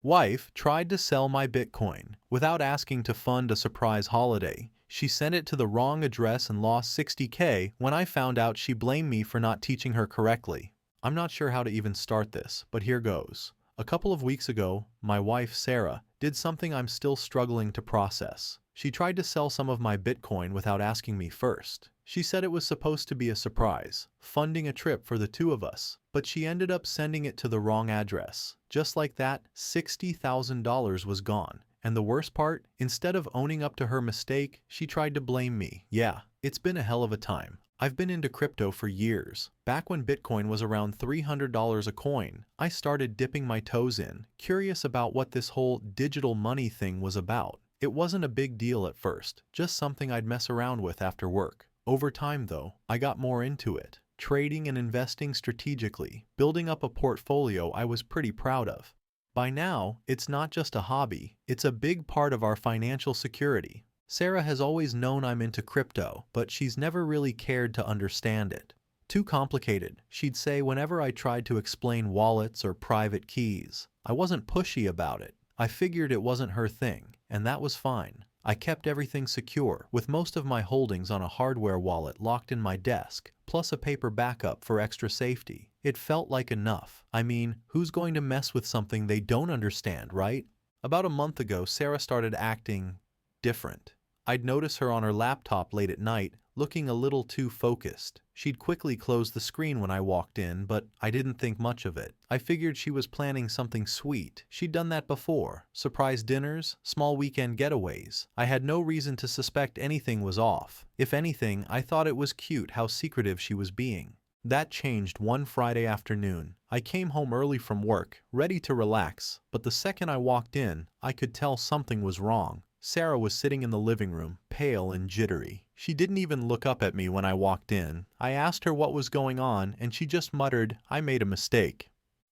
Wife tried to sell my Bitcoin without asking to fund a surprise holiday. She sent it to the wrong address and lost 60K. When I found out, she blamed me for not teaching her correctly. I'm not sure how to even start this, but here goes. A couple of weeks ago, my wife Sarah did something I'm still struggling to process. She tried to sell some of my Bitcoin without asking me first. She said it was supposed to be a surprise, funding a trip for the two of us, but she ended up sending it to the wrong address. Just like that, $60,000 was gone. And the worst part, instead of owning up to her mistake, she tried to blame me. Yeah, it's been a hell of a time. I've been into crypto for years. Back when Bitcoin was around $300 a coin, I started dipping my toes in, curious about what this whole digital money thing was about. It wasn't a big deal at first, just something I'd mess around with after work. Over time though, I got more into it, trading and investing strategically, building up a portfolio I was pretty proud of. By now, it's not just a hobby, it's a big part of our financial security. Sarah has always known I'm into crypto, but she's never really cared to understand it. Too complicated, she'd say whenever I tried to explain wallets or private keys. I wasn't pushy about it. I figured it wasn't her thing, and that was fine. I kept everything secure, with most of my holdings on a hardware wallet locked in my desk, plus a paper backup for extra safety. It felt like enough. I mean, who's going to mess with something they don't understand, right? About a month ago, Sarah started acting different. I'd notice her on her laptop late at night, looking a little too focused. She'd quickly close the screen when I walked in, but I didn't think much of it. I figured she was planning something sweet. She'd done that before. Surprise dinners, small weekend getaways. I had no reason to suspect anything was off. If anything, I thought it was cute how secretive she was being. That changed one Friday afternoon. I came home early from work, ready to relax, but the second I walked in, I could tell something was wrong. Sarah was sitting in the living room, pale and jittery. She didn't even look up at me when I walked in. I asked her what was going on, and she just muttered, "I made a mistake."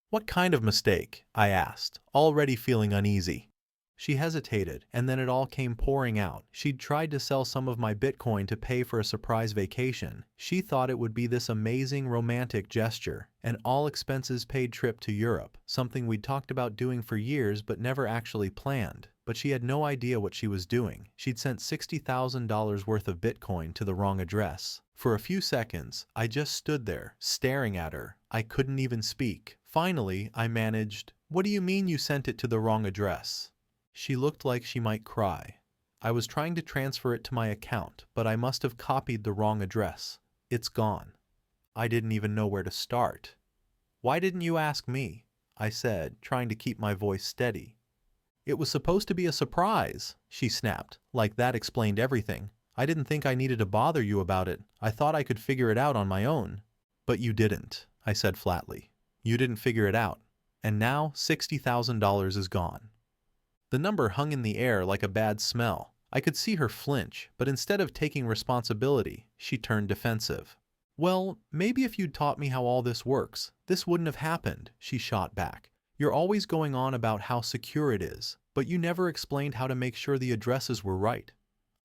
"What kind of mistake?" I asked, already feeling uneasy. She hesitated, and then it all came pouring out. She'd tried to sell some of my Bitcoin to pay for a surprise vacation. She thought it would be this amazing romantic gesture, an all-expenses-paid trip to Europe, something we'd talked about doing for years but never actually planned. But she had no idea what she was doing. She'd sent $60,000 worth of Bitcoin to the wrong address. For a few seconds, I just stood there, staring at her. I couldn't even speak. Finally, I managed, "What do you mean you sent it to the wrong address?" She looked like she might cry. "I was trying to transfer it to my account, but I must have copied the wrong address. It's gone." I didn't even know where to start. "Why didn't you ask me?" I said, trying to keep my voice steady. "It was supposed to be a surprise," she snapped, like that explained everything. "I didn't think I needed to bother you about it. I thought I could figure it out on my own." "But you didn't," I said flatly. "You didn't figure it out. And now $60,000 is gone." The number hung in the air like a bad smell. I could see her flinch, but instead of taking responsibility, she turned defensive. "Well, maybe if you'd taught me how all this works, this wouldn't have happened," she shot back. "You're always going on about how secure it is, but you never explained how to make sure the addresses were right."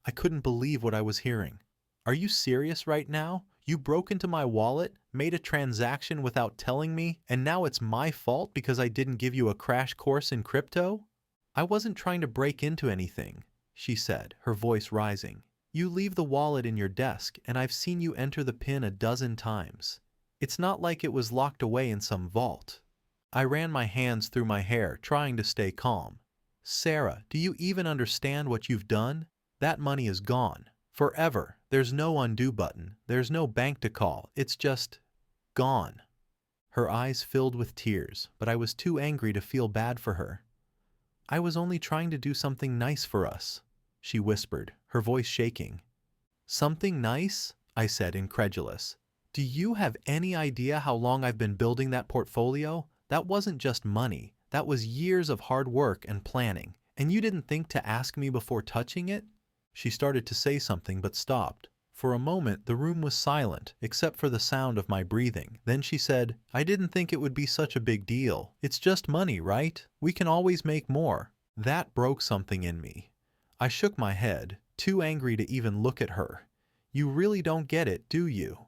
I couldn't believe what I was hearing. "Are you serious right now? You broke into my wallet, made a transaction without telling me, and now it's my fault because I didn't give you a crash course in crypto?" "I wasn't trying to break into anything," she said, her voice rising. "You leave the wallet in your desk, and I've seen you enter the PIN a dozen times. It's not like it was locked away in some vault." I ran my hands through my hair, trying to stay calm. "Sarah, do you even understand what you've done? That money is gone. Forever. There's no undo button. There's no bank to call. It's just gone." Her eyes filled with tears, but I was too angry to feel bad for her. "I was only trying to do something nice for us," she whispered, her voice shaking. "Something nice?" I said, incredulous. "Do you have any idea how long I've been building that portfolio? That wasn't just money. That was years of hard work and planning. And you didn't think to ask me before touching it?" She started to say something but stopped. For a moment, the room was silent, except for the sound of my breathing. Then she said, "I didn't think it would be such a big deal. It's just money, right? We can always make more." That broke something in me. I shook my head, too angry to even look at her. "You really don't get it, do you?"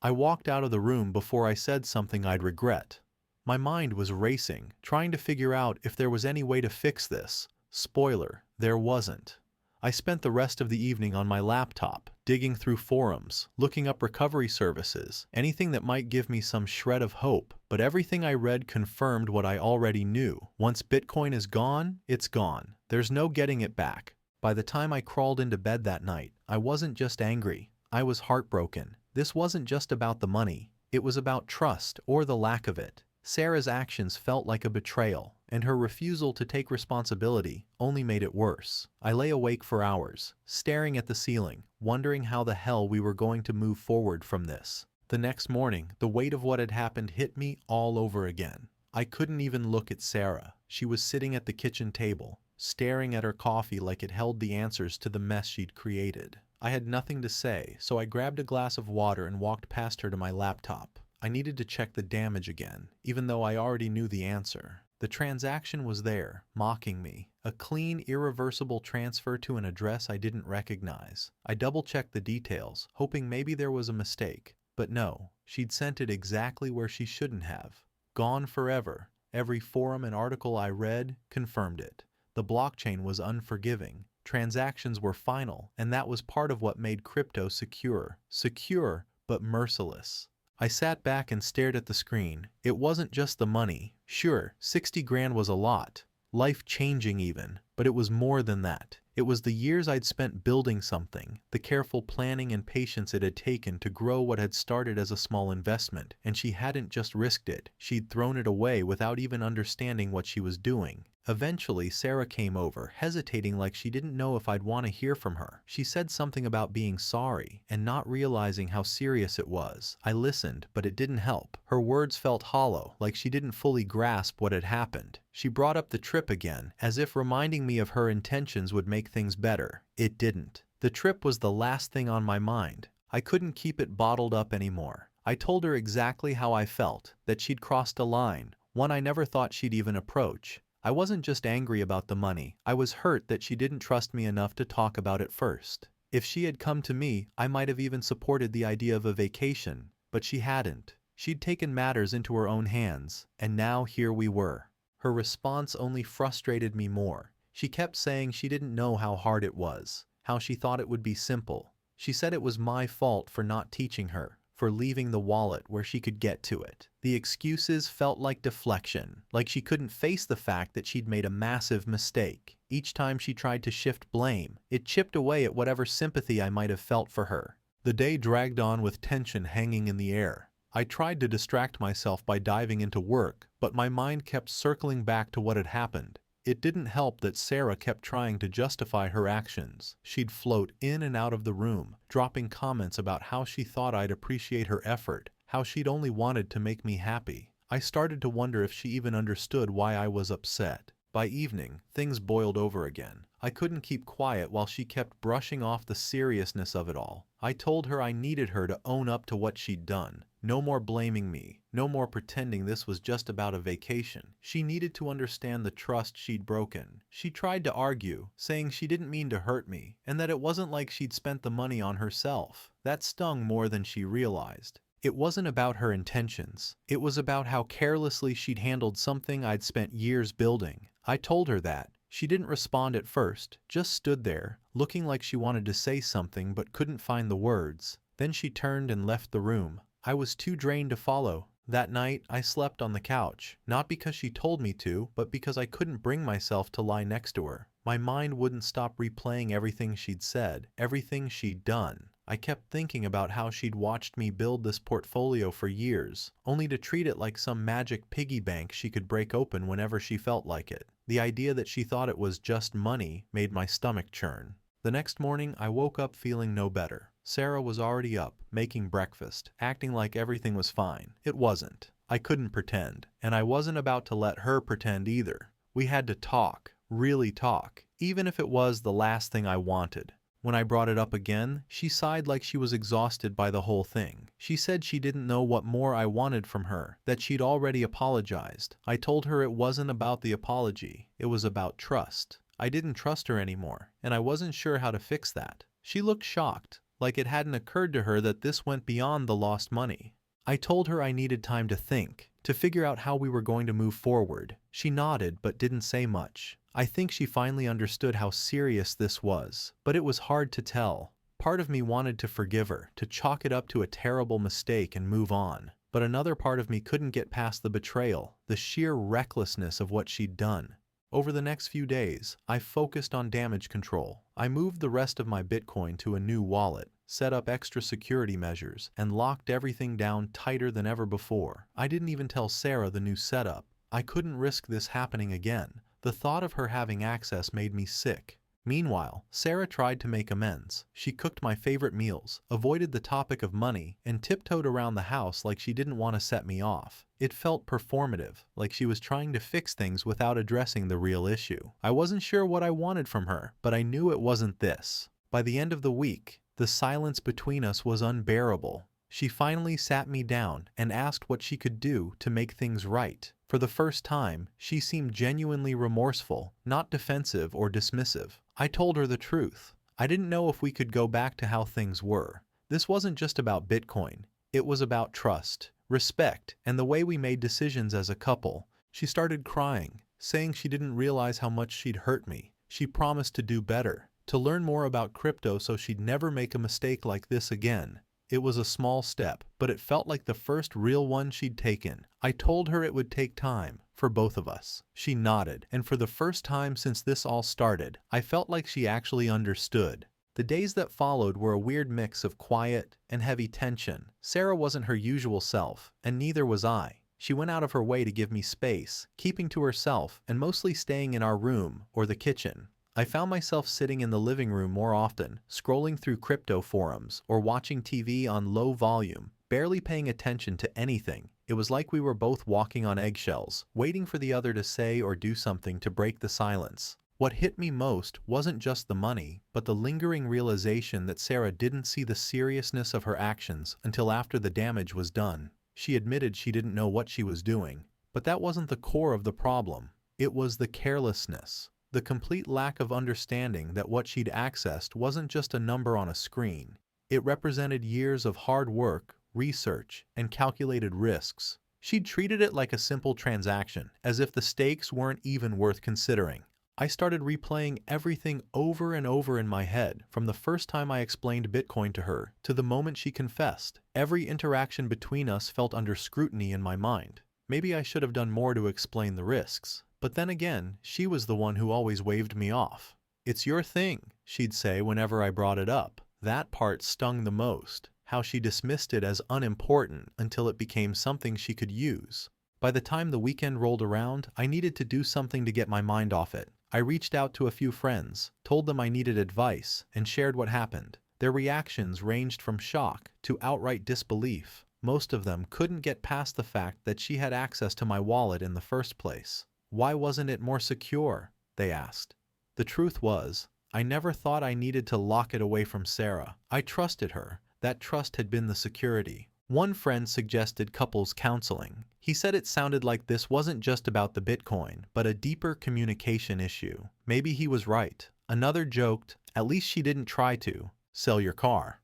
I walked out of the room before I said something I'd regret. My mind was racing, trying to figure out if there was any way to fix this. Spoiler, there wasn't. I spent the rest of the evening on my laptop, digging through forums, looking up recovery services, anything that might give me some shred of hope, but everything I read confirmed what I already knew. Once Bitcoin is gone, it's gone. There's no getting it back. By the time I crawled into bed that night, I wasn't just angry, I was heartbroken. This wasn't just about the money, it was about trust, or the lack of it. Sarah's actions felt like a betrayal, and her refusal to take responsibility only made it worse. I lay awake for hours, staring at the ceiling, wondering how the hell we were going to move forward from this. The next morning, the weight of what had happened hit me all over again. I couldn't even look at Sarah. She was sitting at the kitchen table, staring at her coffee like it held the answers to the mess she'd created. I had nothing to say, so I grabbed a glass of water and walked past her to my laptop. I needed to check the damage again, even though I already knew the answer. The transaction was there, mocking me. A clean, irreversible transfer to an address I didn't recognize. I double-checked the details, hoping maybe there was a mistake. But no, she'd sent it exactly where she shouldn't have. Gone forever. Every forum and article I read confirmed it. The blockchain was unforgiving. Transactions were final, and that was part of what made crypto secure. Secure, but merciless. I sat back and stared at the screen. It wasn't just the money. Sure, 60 grand was a lot. Life-changing even. But it was more than that. It was the years I'd spent building something, the careful planning and patience it had taken to grow what had started as a small investment, and she hadn't just risked it, she'd thrown it away without even understanding what she was doing. Eventually, Sarah came over, hesitating like she didn't know if I'd want to hear from her. She said something about being sorry and not realizing how serious it was. I listened, but it didn't help. Her words felt hollow, like she didn't fully grasp what had happened. She brought up the trip again, as if reminding me of her intentions would make things better. It didn't. The trip was the last thing on my mind. I couldn't keep it bottled up anymore. I told her exactly how I felt, that she'd crossed a line, one I never thought she'd even approach. I wasn't just angry about the money, I was hurt that she didn't trust me enough to talk about it first. If she had come to me, I might have even supported the idea of a vacation, but she hadn't. She'd taken matters into her own hands, and now here we were. Her response only frustrated me more. She kept saying she didn't know how hard it was, how she thought it would be simple. She said it was my fault for not teaching her, for leaving the wallet where she could get to it. The excuses felt like deflection, like she couldn't face the fact that she'd made a massive mistake. Each time she tried to shift blame, it chipped away at whatever sympathy I might have felt for her. The day dragged on with tension hanging in the air. I tried to distract myself by diving into work, but my mind kept circling back to what had happened. It didn't help that Sarah kept trying to justify her actions. She'd float in and out of the room, dropping comments about how she thought I'd appreciate her effort, how she'd only wanted to make me happy. I started to wonder if she even understood why I was upset. By evening, things boiled over again. I couldn't keep quiet while she kept brushing off the seriousness of it all. I told her I needed her to own up to what she'd done. No more blaming me. No more pretending this was just about a vacation. She needed to understand the trust she'd broken. She tried to argue, saying she didn't mean to hurt me, and that it wasn't like she'd spent the money on herself. That stung more than she realized. It wasn't about her intentions. It was about how carelessly she'd handled something I'd spent years building. I told her that. She didn't respond at first, just stood there, looking like she wanted to say something but couldn't find the words. Then she turned and left the room. I was too drained to follow. That night, I slept on the couch, not because she told me to, but because I couldn't bring myself to lie next to her. My mind wouldn't stop replaying everything she'd said, everything she'd done. I kept thinking about how she'd watched me build this portfolio for years, only to treat it like some magic piggy bank she could break open whenever she felt like it. The idea that she thought it was just money made my stomach churn. The next morning, I woke up feeling no better. Sarah was already up, making breakfast, acting like everything was fine. It wasn't. I couldn't pretend, and I wasn't about to let her pretend either. We had to talk, really talk, even if it was the last thing I wanted. When I brought it up again, she sighed like she was exhausted by the whole thing. She said she didn't know what more I wanted from her, that she'd already apologized. I told her it wasn't about the apology, it was about trust. I didn't trust her anymore, and I wasn't sure how to fix that. She looked shocked, like it hadn't occurred to her that this went beyond the lost money. I told her I needed time to think to figure out how we were going to move forward. She nodded but didn't say much. I think she finally understood how serious this was, but it was hard to tell. Part of me wanted to forgive her, to chalk it up to a terrible mistake and move on. But another part of me couldn't get past the betrayal, the sheer recklessness of what she'd done. Over the next few days, I focused on damage control. I moved the rest of my Bitcoin to a new wallet, set up extra security measures, and locked everything down tighter than ever before. I didn't even tell Sarah the new setup. I couldn't risk this happening again. The thought of her having access made me sick. Meanwhile, Sarah tried to make amends. She cooked my favorite meals, avoided the topic of money, and tiptoed around the house like she didn't want to set me off. It felt performative, like she was trying to fix things without addressing the real issue. I wasn't sure what I wanted from her, but I knew it wasn't this. By the end of the week, the silence between us was unbearable. She finally sat me down and asked what she could do to make things right. For the first time, she seemed genuinely remorseful, not defensive or dismissive. I told her the truth. I didn't know if we could go back to how things were. This wasn't just about Bitcoin. It was about trust, respect, and the way we made decisions as a couple. She started crying, saying she didn't realize how much she'd hurt me. She promised to do better, to learn more about crypto so she'd never make a mistake like this again. It was a small step, but it felt like the first real one she'd taken. I told her it would take time, for both of us. She nodded, and for the first time since this all started, I felt like she actually understood. The days that followed were a weird mix of quiet and heavy tension. Sarah wasn't her usual self, and neither was I. She went out of her way to give me space, keeping to herself and mostly staying in our room or the kitchen. I found myself sitting in the living room more often, scrolling through crypto forums or watching TV on low volume, barely paying attention to anything. It was like we were both walking on eggshells, waiting for the other to say or do something to break the silence. What hit me most wasn't just the money, but the lingering realization that Sarah didn't see the seriousness of her actions until after the damage was done. She admitted she didn't know what she was doing, but that wasn't the core of the problem. It was the carelessness. The complete lack of understanding that what she'd accessed wasn't just a number on a screen. It represented years of hard work, research, and calculated risks. She'd treated it like a simple transaction, as if the stakes weren't even worth considering. I started replaying everything over and over in my head, from the first time I explained Bitcoin to her to the moment she confessed. Every interaction between us felt under scrutiny in my mind. Maybe I should have done more to explain the risks. But then again, she was the one who always waved me off. "It's your thing," she'd say whenever I brought it up. That part stung the most, how she dismissed it as unimportant until it became something she could use. By the time the weekend rolled around, I needed to do something to get my mind off it. I reached out to a few friends, told them I needed advice, and shared what happened. Their reactions ranged from shock to outright disbelief. Most of them couldn't get past the fact that she had access to my wallet in the first place. Why wasn't it more secure? They asked. The truth was, I never thought I needed to lock it away from Sarah. I trusted her. That trust had been the security. One friend suggested couples counseling. He said it sounded like this wasn't just about the Bitcoin, but a deeper communication issue. Maybe he was right. Another joked, "At least she didn't try to sell your car,"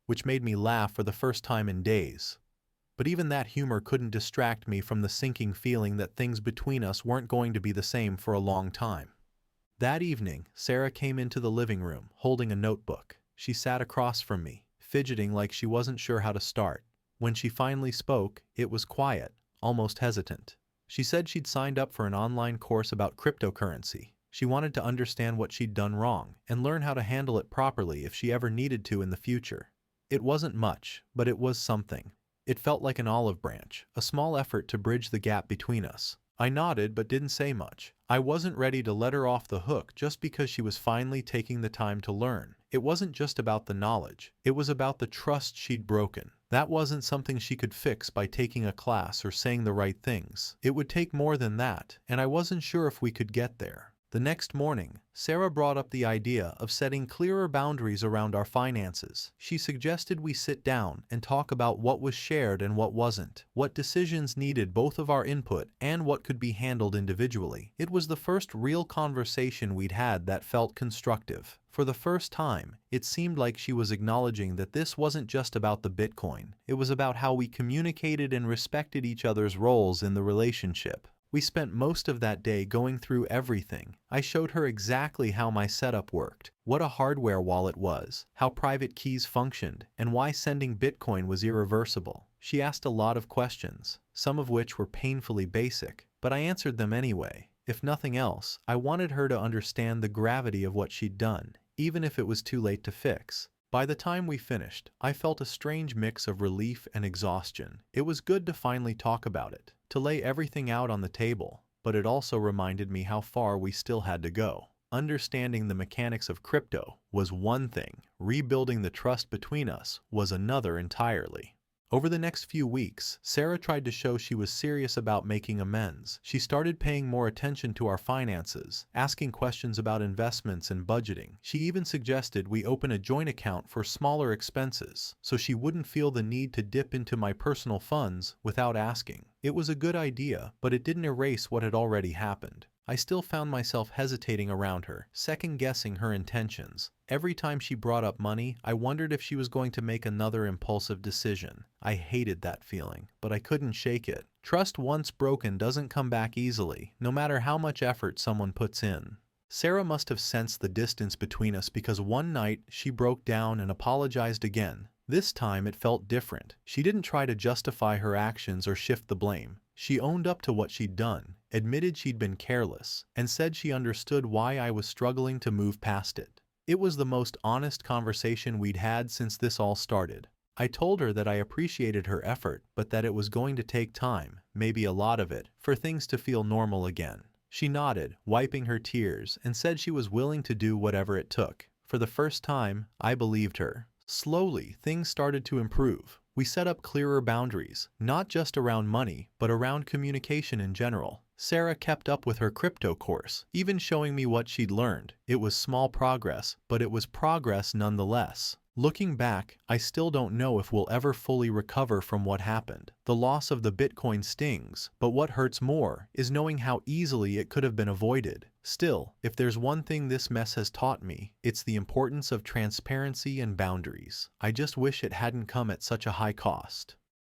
which made me laugh for the first time in days. But even that humor couldn't distract me from the sinking feeling that things between us weren't going to be the same for a long time. That evening, Sarah came into the living room, holding a notebook. She sat across from me, fidgeting like she wasn't sure how to start. When she finally spoke, it was quiet, almost hesitant. She said she'd signed up for an online course about cryptocurrency. She wanted to understand what she'd done wrong and learn how to handle it properly if she ever needed to in the future. It wasn't much, but it was something. It felt like an olive branch, a small effort to bridge the gap between us. I nodded but didn't say much. I wasn't ready to let her off the hook just because she was finally taking the time to learn. It wasn't just about the knowledge. It was about the trust she'd broken. That wasn't something she could fix by taking a class or saying the right things. It would take more than that, and I wasn't sure if we could get there. The next morning, Sarah brought up the idea of setting clearer boundaries around our finances. She suggested we sit down and talk about what was shared and what wasn't, what decisions needed both of our input and what could be handled individually. It was the first real conversation we'd had that felt constructive. For the first time, it seemed like she was acknowledging that this wasn't just about the Bitcoin. It was about how we communicated and respected each other's roles in the relationship. We spent most of that day going through everything. I showed her exactly how my setup worked, what a hardware wallet was, how private keys functioned, and why sending Bitcoin was irreversible. She asked a lot of questions, some of which were painfully basic, but I answered them anyway. If nothing else, I wanted her to understand the gravity of what she'd done, even if it was too late to fix. By the time we finished, I felt a strange mix of relief and exhaustion. It was good to finally talk about it, to lay everything out on the table, but it also reminded me how far we still had to go. Understanding the mechanics of crypto was one thing, rebuilding the trust between us was another entirely. Over the next few weeks, Sarah tried to show she was serious about making amends. She started paying more attention to our finances, asking questions about investments and budgeting. She even suggested we open a joint account for smaller expenses, so she wouldn't feel the need to dip into my personal funds without asking. It was a good idea, but it didn't erase what had already happened. I still found myself hesitating around her, second-guessing her intentions. Every time she brought up money, I wondered if she was going to make another impulsive decision. I hated that feeling, but I couldn't shake it. Trust once broken doesn't come back easily, no matter how much effort someone puts in. Sarah must have sensed the distance between us because one night she broke down and apologized again. This time it felt different. She didn't try to justify her actions or shift the blame. She owned up to what she'd done, admitted she'd been careless, and said she understood why I was struggling to move past it. It was the most honest conversation we'd had since this all started. I told her that I appreciated her effort, but that it was going to take time, maybe a lot of it, for things to feel normal again. She nodded, wiping her tears, and said she was willing to do whatever it took. For the first time, I believed her. Slowly, things started to improve. We set up clearer boundaries, not just around money, but around communication in general. Sarah kept up with her crypto course, even showing me what she'd learned. It was small progress, but it was progress nonetheless. Looking back, I still don't know if we'll ever fully recover from what happened. The loss of the Bitcoin stings, but what hurts more is knowing how easily it could have been avoided. Still, if there's one thing this mess has taught me, it's the importance of transparency and boundaries. I just wish it hadn't come at such a high cost.